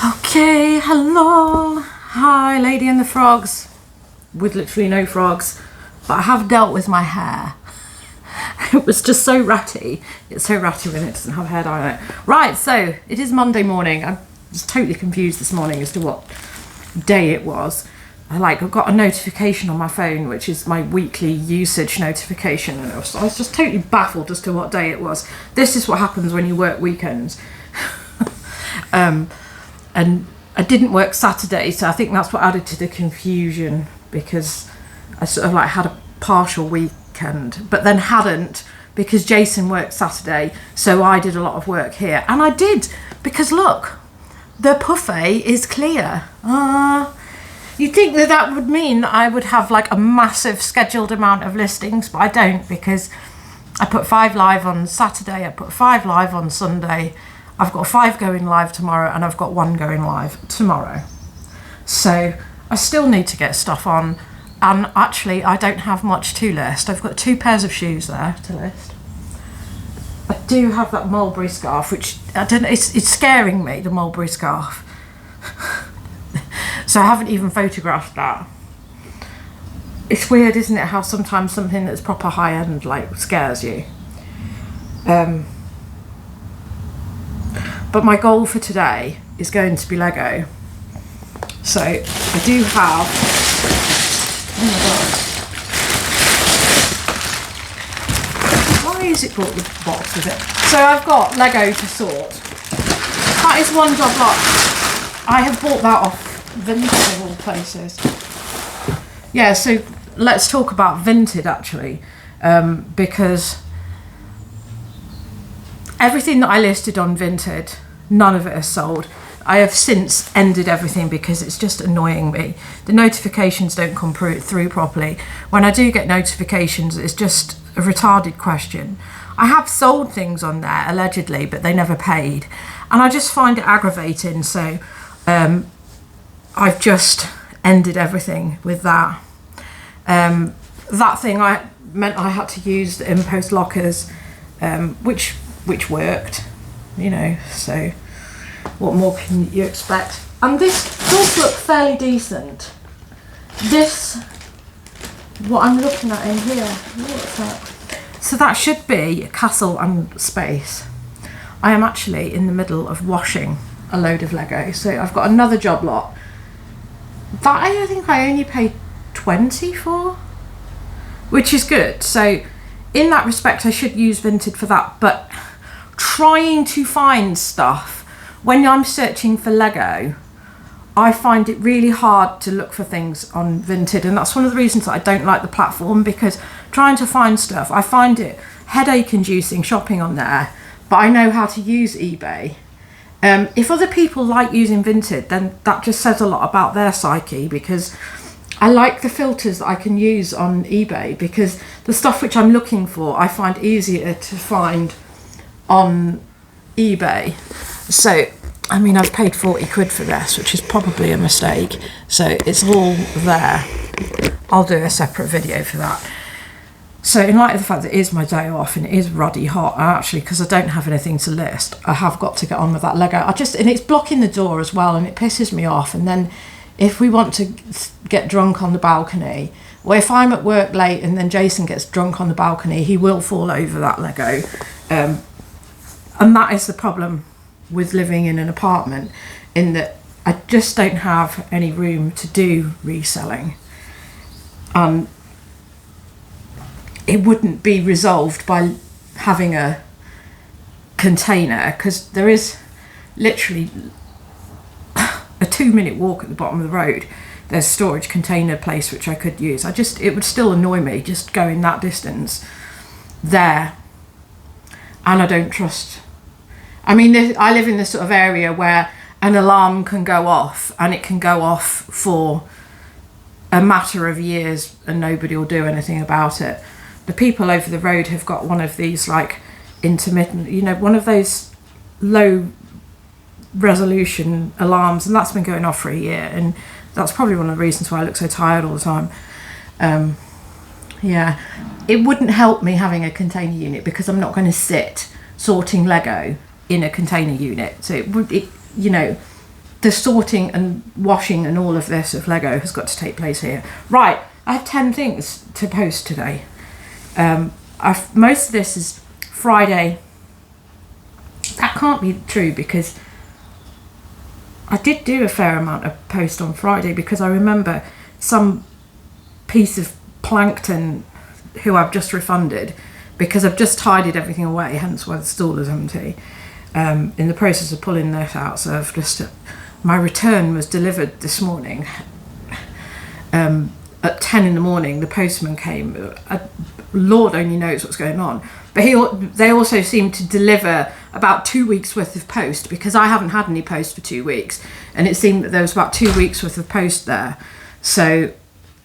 Okay, hello. Hi, Lady and the Frogs. With literally no frogs. But I have dealt with my hair. It was just so ratty. It's so ratty when it doesn't have hair dye on it. Right, so it is Monday morning. I was totally confused this morning as to what day it was. I've got a notification on my phone, which is my weekly usage notification. And I was just totally baffled as to what day it was. This is what happens when you work weekends. And I didn't work Saturday, so I think that's what added to the confusion, because I sort of had a partial weekend, but then hadn't, because Jason worked Saturday, so I did a lot of work here. And I did, because look, the buffet is clear. You'd think that would mean that I would have a massive scheduled amount of listings, but I don't, because I put 5 live on Saturday, I put 5 live on Sunday, I've got 5 going live tomorrow, and I've got 1 going live tomorrow. So I still need to get stuff on, and actually I don't have much to list. I've got 2 pairs of shoes there to list. I do have that mulberry scarf, which I don't know, it's scaring me, the mulberry scarf. So I haven't even photographed that. It's weird, isn't it, how sometimes something that's proper high-end scares you. But my goal for today is going to be Lego. So I do have, oh my god, why is it brought the box with it? So I've got Lego to sort. That is one job lot. I have bought that off Vinted of all places. Yeah, so let's talk about Vinted actually, because everything that I listed on Vinted, none of it has sold. I have since ended everything because it's just annoying me. The notifications don't come through properly. When I do get notifications, it's just a retarded question. I have sold things on there, allegedly, but they never paid. And I just find it aggravating, so I've just ended everything with that. That thing meant I had to use the InPost lockers, which worked, so what more can you expect? And this does look fairly decent. What I'm looking at in here, what's that? So that should be a castle and space. I am actually in the middle of washing a load of Lego, so I've got another job lot that I think I only paid 20 for, which is good. So in that respect I should use Vinted for that, but trying to find stuff when I'm searching for Lego, I find it really hard to look for things on Vinted, and that's one of the reasons that I don't like the platform, because trying to find stuff, I find it headache inducing shopping on there. But I know how to use eBay. If other people like using Vinted, then that just says a lot about their psyche, because I like the filters that I can use on eBay, because the stuff which I'm looking for I find easier to find on eBay. So I mean, I've paid 40 quid for this, which is probably a mistake, so it's all there. I'll do a separate video for that. So in light of the fact that it is my day off and it is ruddy hot, and actually because I don't have anything to list, I have got to get on with that Lego. And it's blocking the door as well, and it pisses me off. And then if we want to get drunk on the balcony, or if I'm at work late and then Jason gets drunk on the balcony, he will fall over that Lego. And that is the problem with living in an apartment, in that I just don't have any room to do reselling. It wouldn't be resolved by having a container, because there is literally a 2-minute walk at the bottom of the road. There's a storage container place which I could use. It would still annoy me just going that distance there. And I don't trust. I mean, I live in this sort of area where an alarm can go off, and it can go off for a matter of years and nobody will do anything about it. The people over the road have got one of these intermittent, one of those low resolution alarms, and that's been going off for a year, and that's probably one of the reasons why I look so tired all the time. Yeah, it wouldn't help me having a container unit, because I'm not going to sit sorting Lego in a container unit. So the sorting and washing and all of this of Lego has got to take place here. Right, I have 10 things to post today. Most of this is Friday. That can't be true because I did do a fair amount of post on Friday, because I remember some piece of plankton who I've just refunded because I've just tidied everything away, hence why the stall is empty. In the process of pulling this out, so I've just... my return was delivered this morning at 10 in the morning. The postman came. Lord only knows what's going on. But they also seem to deliver about 2 weeks worth of post, because I haven't had any post for 2 weeks, and it seemed that there was about 2 weeks worth of post there. So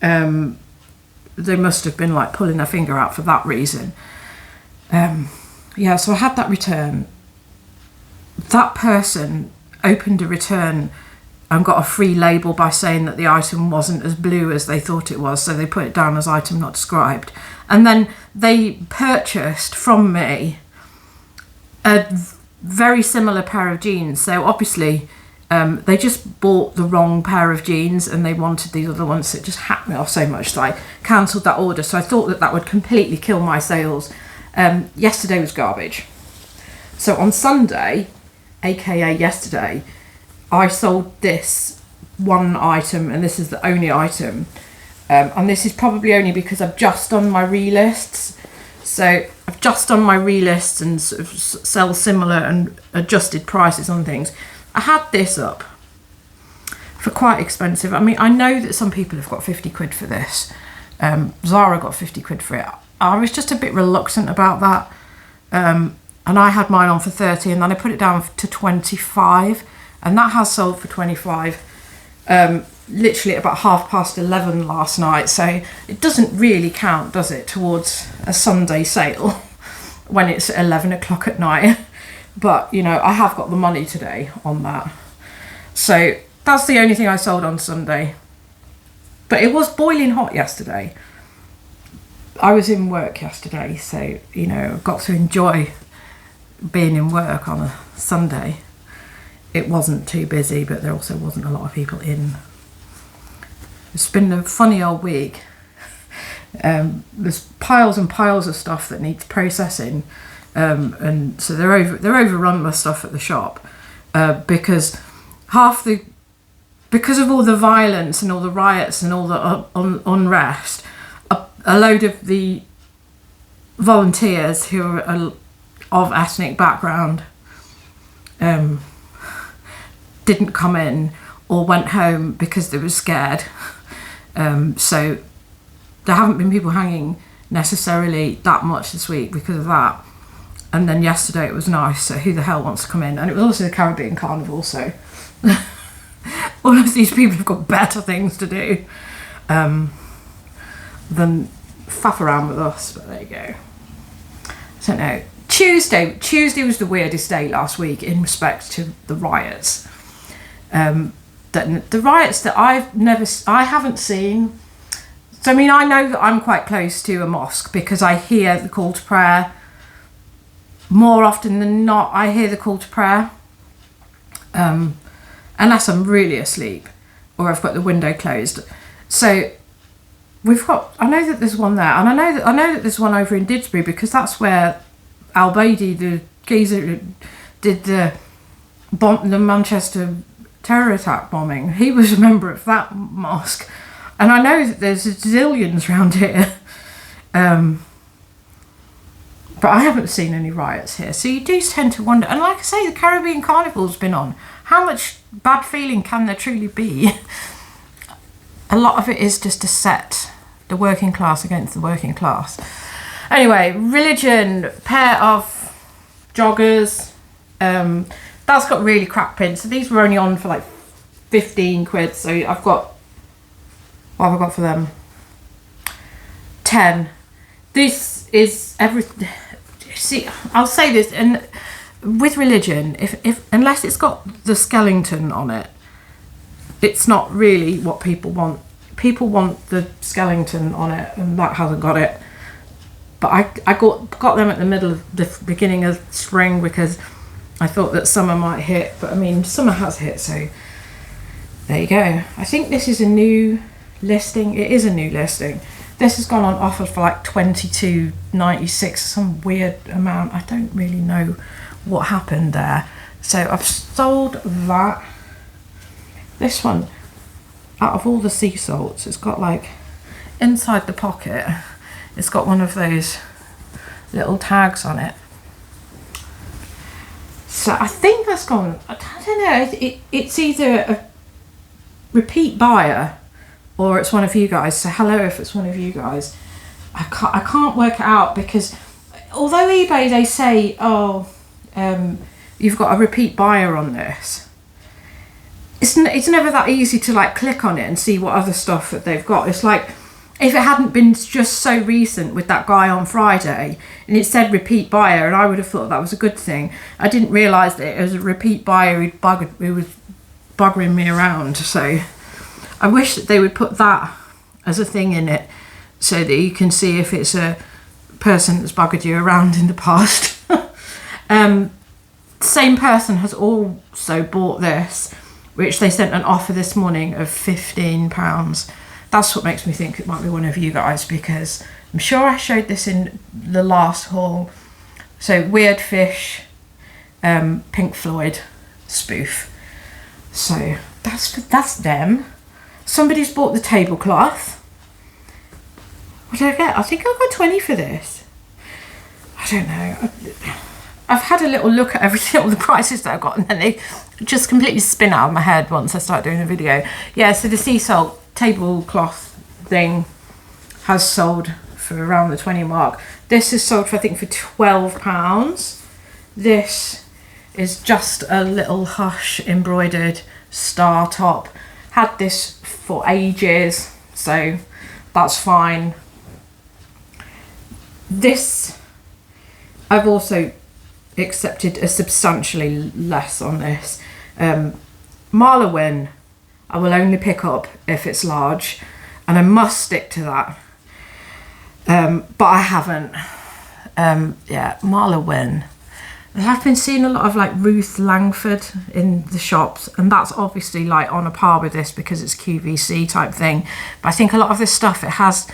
they must have been like pulling their finger out for that reason. Yeah, so I had that return. That person opened a return and got a free label by saying that the item wasn't as blue as they thought it was, so they put it down as item not described. And then they purchased from me a very similar pair of jeans. So obviously they just bought the wrong pair of jeans and they wanted these other ones. So it just hacked me off so much that I cancelled that order. So I thought that that would completely kill my sales. Yesterday was garbage. So on Sunday, aka yesterday, I sold this one item, and this is the only item. And this is probably only because I've just done my relists. So I've just done my relists and sort of sell similar and adjusted prices on things. I had this up for quite expensive. I mean, I know that some people have got 50 quid for this. Zara got 50 quid for it. I was just a bit reluctant about that. And I had mine on for 30, and then I put it down to 25, and that has sold for 25. Literally at about 11:30 last night, so it doesn't really count, does it, towards a Sunday sale when it's at 11 o'clock at night. But you know, I have got the money today on that, so that's the only thing I sold on Sunday. But it was boiling hot yesterday. I was in work yesterday, so you know, got to enjoy being in work on a Sunday. It wasn't too busy, but there also wasn't a lot of people in. It's been a funny old week. There's piles and piles of stuff that needs processing, and so they're overrun with stuff at the shop because because of all the violence and all the riots and all the unrest. A load of the volunteers who are of ethnic background didn't come in or went home because they were scared. So there haven't been people hanging necessarily that much this week because of that. And then yesterday it was nice, so who the hell wants to come in? And it was also the Caribbean Carnival, so all of these people have got better things to do than faff around with us, but there you go. I don't know. Tuesday was the weirdest day last week in respect to the riots. The riots that I haven't seen. So I mean, I know that I'm quite close to a mosque because I hear the call to prayer more often than not. I hear the call to prayer, unless I'm really asleep or I've got the window closed. So I know that there's one there, and I know that there's one over in Didsbury because that's where Al-Baidi, the geezer, did the Manchester terror attack bombing. He was a member of that mosque, and I know that there's zillions around here, but I haven't seen any riots here. So you do tend to wonder. And like I say, the Caribbean Carnival's been on. How much bad feeling can there truly be? A lot of it is just to set the working class against the working class. Anyway, religion, pair of joggers. That's got really crap prints. So these were only on for like 15 quid. So I've got, what have I got for them? 10. This is everything. See, I'll say this, and with religion, if unless it's got the skeleton on it, it's not really what people want. People want the skeleton on it, and that hasn't got it. But I got them at the middle of the beginning of spring because I thought that summer might hit. But I mean, summer has hit, so there you go. I think this is a new listing. It is a new listing. This has gone on offer for like $22.96, some weird amount. I don't really know what happened there. So I've sold that. This one, out of all the sea salts, it's got like, inside the pocket, it's got one of those little tags on it. So I think that's gone, I don't know, it's either a repeat buyer or it's one of you guys. So hello if it's one of you guys. I can't work it out, because although eBay, they say, oh, you've got a repeat buyer on this, it's never that easy to like click on it and see what other stuff that they've got. It's like, if it hadn't been just so recent with that guy on Friday and it said repeat buyer, and I would have thought that was a good thing. I didn't realise that it was a repeat buyer who was buggering me around. So I wish that they would put that as a thing in it, so that you can see if it's a person that's buggered you around in the past. Same person has also bought this, which they sent an offer this morning of £15. That's what makes me think it might be one of you guys, because I'm sure I showed this in the last haul. So Weird Fish, Pink Floyd spoof. So that's them. Somebody's bought the tablecloth. What did I get? I think I got 20 for this. I don't know. I've had a little look at everything, all the prices that I've got, and then they just completely spin out of my head once I start doing the video. Yeah, so the sea salt tablecloth thing has sold for around the 20 mark. This is sold for, I think, for £12. This is just a little Hush embroidered star top. Had this for ages, so that's fine. This, I've also accepted a substantially less on this. Marlowin, I will only pick up if it's large, and I must stick to that. But I haven't. Yeah, Marlowin. I've been seeing a lot of like Ruth Langford in the shops, and that's obviously like on a par with this because it's QVC type thing. But I think a lot of this stuff, it has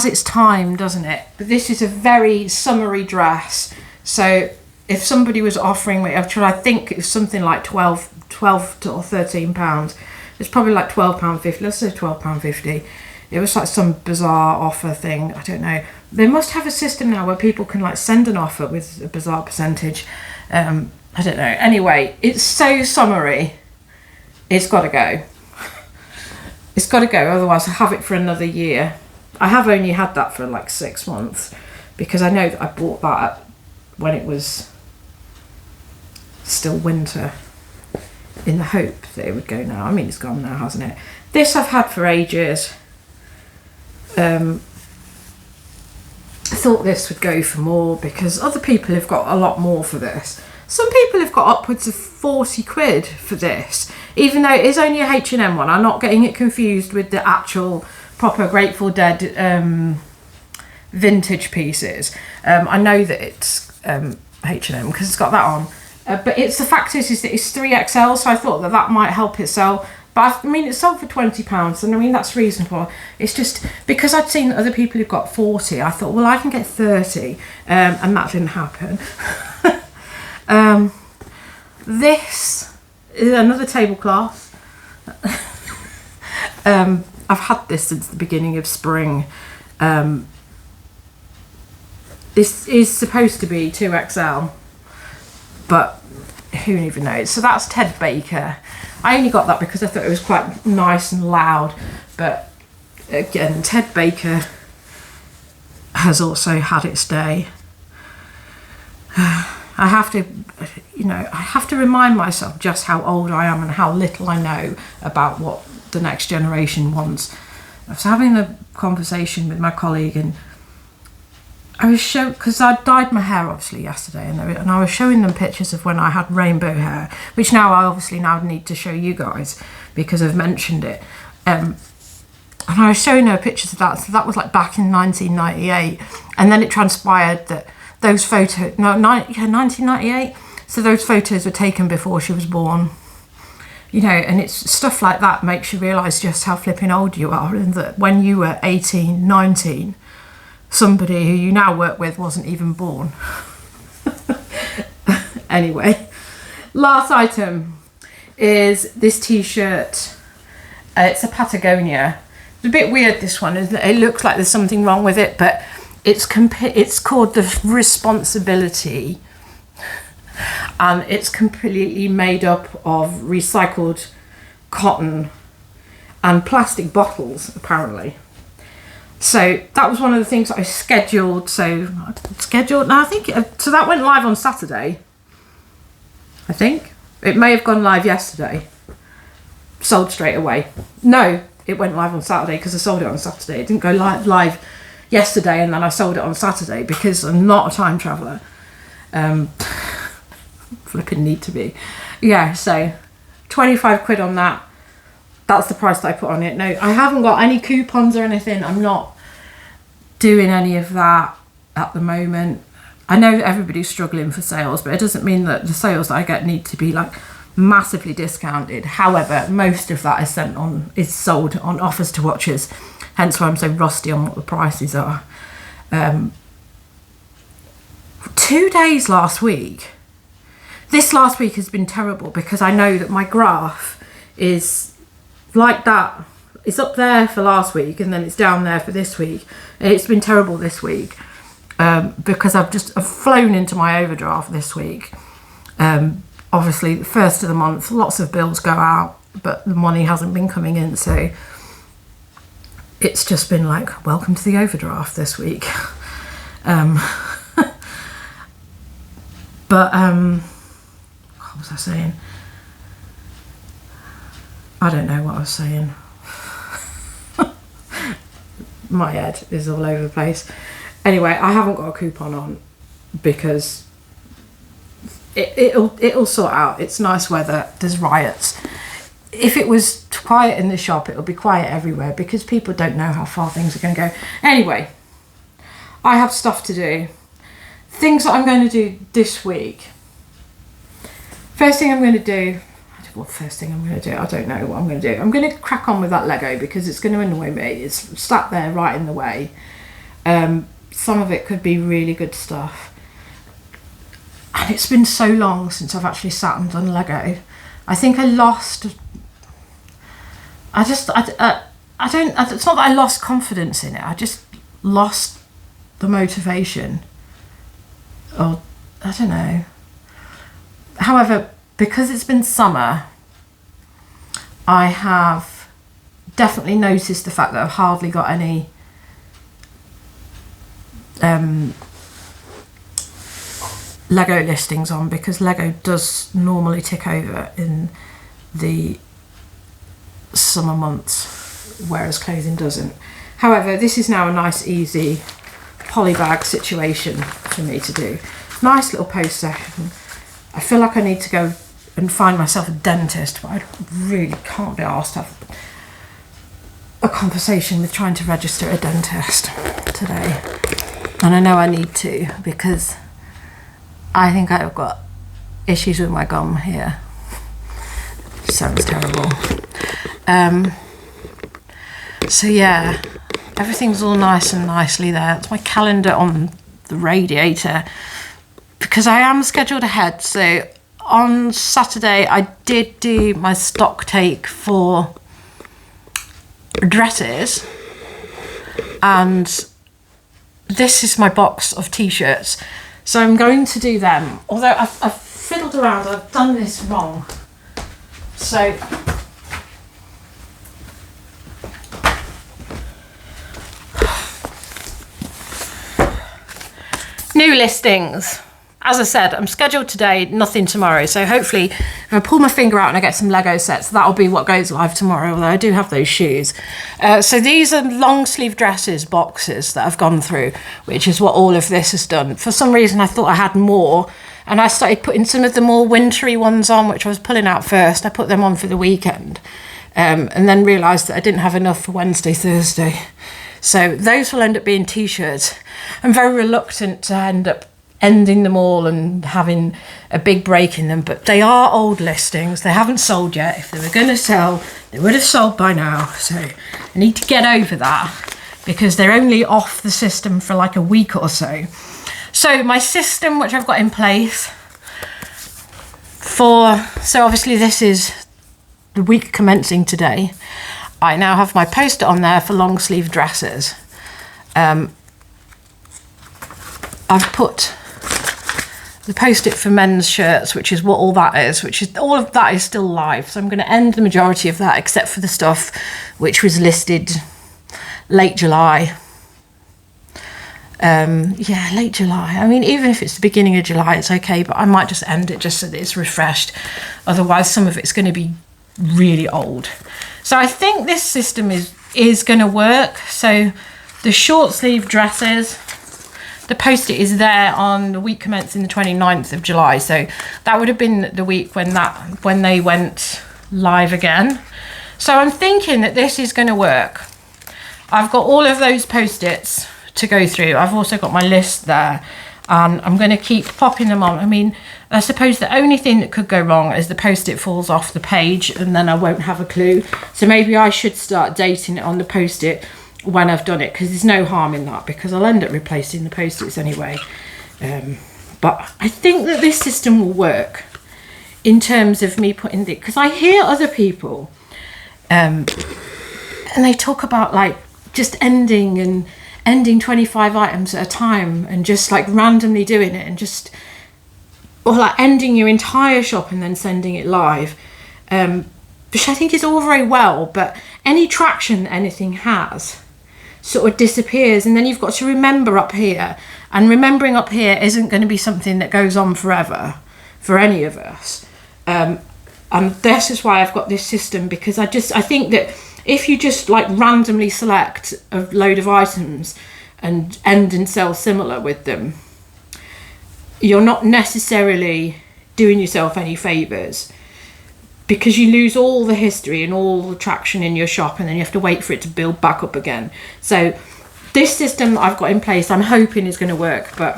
its time, doesn't it? But this is a very summery dress. So if somebody was offering me, I think it was something like 12 or £13. It's probably like £12.50. Let's say £12.50. It was like some bizarre offer thing. I don't know. They must have a system now where people can like send an offer with a bizarre percentage. I don't know. Anyway, it's so summery. It's got to go. It's got to go. Otherwise, I'll have it for another year. I have only had that for like 6 months, because I know that I bought that when it was still winter, in the hope that it would go now. I mean, it's gone now, hasn't it? This I've had for ages. I thought this would go for more because other people have got a lot more for this. Some people have got upwards of 40 quid for this, even though it is only a H&M one. I'm not getting it confused with the actual proper Grateful Dead vintage pieces. I know that it's H&M because it's got that on. But it's the fact is that it's 3XL, so I thought that might help it sell. But I mean, it's sold for £20, and I mean, that's reasonable. It's just because I'd seen other people who've got 40, I thought, well, I can get 30, and that didn't happen. This is another tablecloth. I've had this since the beginning of spring. This is supposed to be 2XL, but who even knows? So that's Ted Baker. I only got that because I thought it was quite nice and loud, but again, Ted Baker has also had its day. I have to remind myself just how old I am and how little I know about what the next generation wants. I was having a conversation with my colleague, and I was because I dyed my hair obviously yesterday, and I was showing them pictures of when I had rainbow hair, which now I obviously now need to show you guys because I've mentioned it. And I was showing her pictures of that. So that was like back in 1998, and then it transpired that those photos, 1998. So those photos were taken before she was born. you know, and it's stuff like that makes you realise just how flipping old you are, and that when you were 18, 19, somebody who you now work with wasn't even born. Anyway, last item is this t-shirt. It's a Patagonia. It's a bit weird, this one, isn't it? It looks like there's something wrong with it, but it's called the Responsibility, and it's completely made up of recycled cotton and plastic bottles, apparently. So that was one of the things that I scheduled. Now I think, so that went live on Saturday. I think it may have gone live yesterday. Sold straight away. No, it went live on Saturday because I sold it on Saturday. It didn't go live yesterday and then I sold it on Saturday because I'm not a time traveller. Flipping need to be. Yeah, so 25 quid on that. That's the price that I put on it. No, I haven't got any coupons or anything. I'm not doing any of that at the moment. I know everybody's struggling for sales, but it doesn't mean that the sales that I get need to be like massively discounted. However, most of that is sold on offers to watchers, hence why I'm so rusty on what the prices are. 2 days last week. This last week has been terrible because I know that my graph is like that. It's up there for last week and then it's down there for this week. It's been terrible this week because I've flown into my overdraft this week. Obviously, the first of the month, lots of bills go out, but the money hasn't been coming in. So it's just been like, welcome to the overdraft this week. What was I saying? I don't know what I was saying. My head is all over the place. Anyway, I haven't got a coupon on because it'll sort out. It's nice weather. There's riots. If it was quiet in the shop, it'll be quiet everywhere because people don't know how far things are going to go. Anyway, I have stuff to do. Things that I'm going to do this week. First thing I'm going to do, I don't know what I'm going to do. I'm going to crack on with that Lego because it's going to annoy me. It's sat there right in the way. Some of it could be really good stuff. And it's been so long since I've actually sat and done Lego. I think I lost... it's not that I lost confidence in it. I just lost the motivation. Or, I don't know. However, because it's been summer, I have definitely noticed the fact that I've hardly got any Lego listings on, because Lego does normally tick over in the summer months, whereas clothing doesn't. However, this is now a nice, easy polybag situation for me to do. Nice little post session. I feel like I need to go and find myself a dentist, but I really can't be asked to have a conversation with trying to register a dentist today. And I know I need to because I think I've got issues with my gum here. Sounds terrible. So yeah, everything's all nice and nicely there. It's my calendar on the radiator because I am scheduled ahead. So on Saturday I did do my stock take for dresses, and this is my box of t-shirts. So I'm going to do them, although I've fiddled around, I've done this wrong. So new listings. As I said, I'm scheduled today, nothing tomorrow. So hopefully if I pull my finger out and I get some Lego sets, that'll be what goes live tomorrow, although I do have those shoes. So these are long sleeve dresses boxes that I've gone through, which is what all of this has done. For some reason, I thought I had more, and I started putting some of the more wintry ones on, which I was pulling out first. I put them on for the weekend, and then realised that I didn't have enough for Wednesday, Thursday. So those will end up being t-shirts. I'm very reluctant to end up ending them all and having a big break in them, but they are old listings. They haven't sold yet. If they were going to sell, they would have sold by now. So I need to get over that because they're only off the system for like a week or so. So my system, which I've got in place so obviously this is the week commencing today. I now have my poster on there for long sleeve dresses. I've put the post-it for men's shirts, which is what all that is, all of that is still live. So I'm going to end the majority of that, except for the stuff which was listed late July. Yeah, late July. I mean, even if it's the beginning of July, it's okay, but I might just end it just so that it's refreshed. Otherwise, some of it's going to be really old. So I think this system is going to work. So the short sleeve dresses, the post-it is there on the week commencing the 29th of July. So that would have been the week when they went live again. So I'm thinking that this is going to work. I've got all of those post-its to go through. I've also got my list there, and I'm going to keep popping them on. I mean, I suppose the only thing that could go wrong is the post-it falls off the page and then I won't have a clue. So maybe I should start dating it on the post-it when I've done it, because there's no harm in that, because I'll end up replacing the post-its anyway. But I think that this system will work in terms of me putting the, because I hear other people and they talk about like just ending 25 items at a time and just like randomly doing it, and just, or like ending your entire shop and then sending it live, which I think is all very well, but any traction that anything has sort of disappears, and then you've got to remember up here, and remembering up here isn't going to be something that goes on forever for any of us. And this is why I've got this system, because I think that if you just like randomly select a load of items and end and sell similar with them, you're not necessarily doing yourself any favours, because you lose all the history and all the traction in your shop, and then you have to wait for it to build back up again. So this system I've got in place, I'm hoping is going to work, but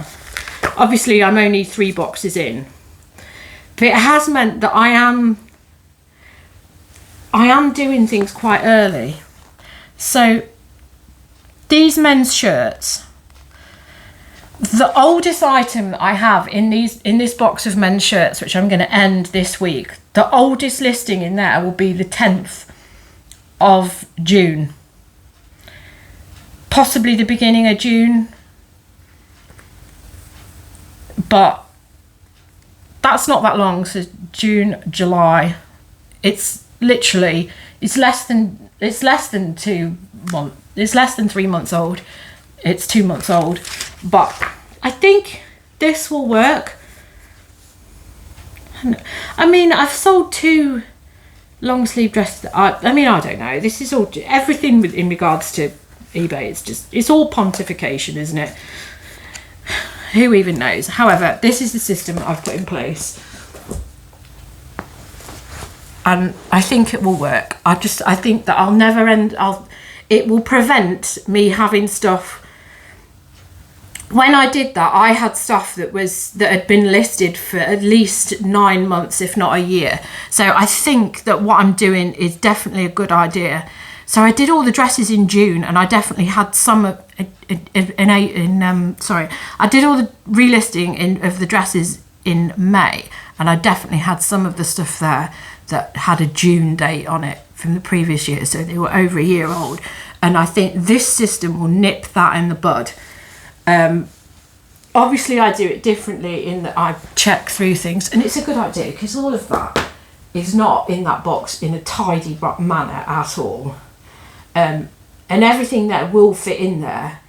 obviously I'm only 3 boxes in. But it has meant that I am doing things quite early. So these men's shirts, the oldest item that I have in this box of men's shirts, which I'm going to end this week, the oldest listing in there will be the 10th of June. Possibly the beginning of June. But that's not that long. So June, July. It's literally, it's less than 3 months old. It's 2 months old. But I think this will work. I mean, I've sold 2 long sleeve dresses. I mean, I don't know. This is all, everything in regards to eBay. It's all pontification, isn't it? Who even knows? However, this is the system I've put in place, and I think it will work. I think that I'll never end. It will prevent me having stuff. When I did that, I had stuff that had been listed for at least 9 months, if not a year. So I think that what I'm doing is definitely a good idea. So I did all the dresses in June, and I definitely had some I did all the relisting of the dresses in May, and I definitely had some of the stuff there that had a June date on it from the previous year, so they were over a year old. And I think this system will nip that in the bud. Obviously I do it differently in that I check through things, and it's a good idea because all of that is not in that box in a tidy manner at all. And everything that will fit in there,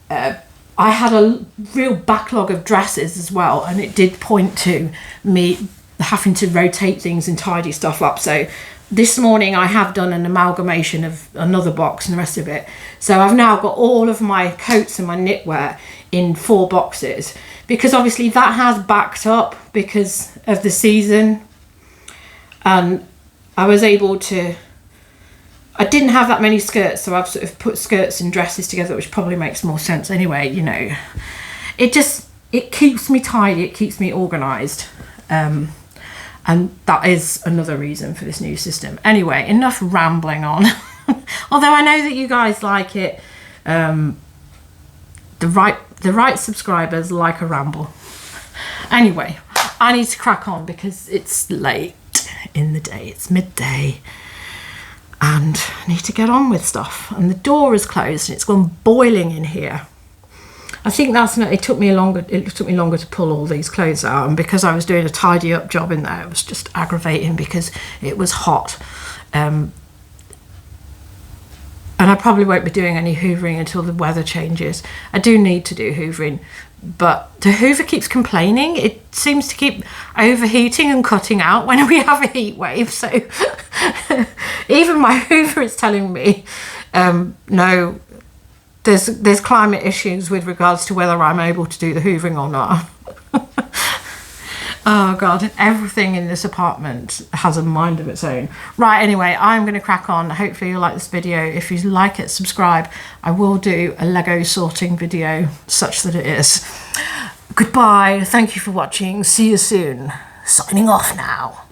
I had a real backlog of dresses as well, and it did point to me having to rotate things and tidy stuff up. So this morning I have done an amalgamation of another box and the rest of it. So I've now got all of my coats and my knitwear in 4 boxes, because obviously that has backed up because of the season, and I was able to, I didn't have that many skirts, so I've sort of put skirts and dresses together, which probably makes more sense anyway, you know. It it keeps me tidy, it keeps me organised. And that is another reason for this new system. Anyway, enough rambling on. Although I know that you guys like it. The right subscribers like a ramble. Anyway, I need to crack on because it's late in the day. It's midday. And I need to get on with stuff. And the door is closed and it's gone boiling in here. I think it took me longer to pull all these clothes out, and because I was doing a tidy up job in there, it was just aggravating because it was hot. And I probably won't be doing any hoovering until the weather changes. I do need to do hoovering, but the hoover keeps complaining. It seems to keep overheating and cutting out when we have a heat wave. So even my hoover is telling me, no, there's climate issues with regards to whether I'm able to do the hoovering or not. Oh God, everything in this apartment has a mind of its own. Right, anyway, I'm going to crack on. Hopefully you'll like this video. If you like it, subscribe. I will do a Lego sorting video, such that it is. Goodbye. Thank you for watching. See you soon. Signing off now.